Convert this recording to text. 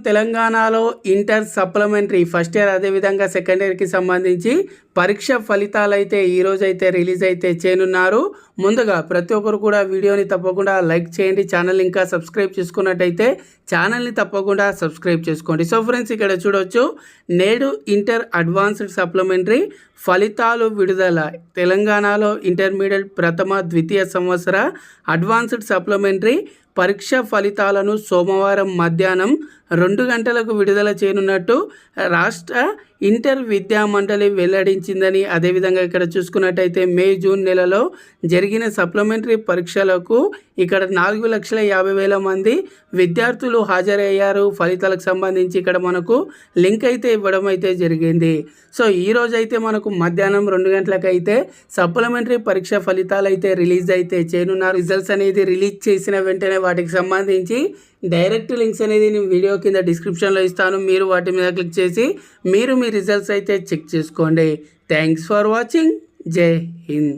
తెలంగాణలో inter supplementary first year అదేవిధంగా second ఇయర్కి సంబంధించి పరీక్ష ఫలితాలు అయితే ఈరోజు అయితే రిలీజ్ అయితే చేయనున్నారు. ముందుగా ప్రతి ఒక్కరు కూడా వీడియోని తప్పకుండా లైక్ చేయండి. ఛానల్ ఇంకా సబ్స్క్రైబ్ చేసుకున్నట్టయితే ఛానల్ని తప్పకుండా సబ్స్క్రైబ్ చేసుకోండి. సో ఫ్రెండ్స్, ఇక్కడ చూడొచ్చు, నేడు ఇంటర్ అడ్వాన్స్డ్ సప్లిమెంటరీ ఫలితాలు విడుదల. తెలంగాణలో ఇంటర్మీడియట్ ప్రథమ ద్వితీయ సంవత్సర అడ్వాన్స్డ్ సప్లిమెంటరీ పరీక్ష ఫలితాలను సోమవారం మధ్యాహ్నం 2 గంటలకు విడుదల చేయనున్నట్టు రాష్ట్ర ఇంటర్ విద్యా మండలి వెల్లడించిందని, అదేవిధంగా ఇక్కడ చూసుకున్నట్టయితే మే జూన్ నెలలో జరిగిన సప్లిమెంటరీ పరీక్షలకు ఇక్కడ 4,50,000 మంది విద్యార్థులు హాజరయ్యారు. ఫలితాలకు సంబంధించి ఇక్కడ మనకు లింక్ అయితే ఇవ్వడం అయితే జరిగింది. సో ఈరోజు అయితే మనకు మధ్యాహ్నం 2 గంటలకు అయితే సప్లిమెంటరీ పరీక్ష ఫలితాలు అయితే రిలీజ్ అయితే చేయనున్నారు. రిజల్ట్స్ అనేది రిలీజ్ చేసిన వెంటనే వాటికి సంబంధించి డైరెక్ట్ లింక్స్ అనేది నేను వీడియో కింద డిస్క్రిప్షన్లో ఇస్తాను. మీరు వాటి మీద క్లిక్ చేసి మీరు మీ రిజల్ట్స్ అయితే చెక్ చేసుకోండి. Thanks for watching. జై హింద్.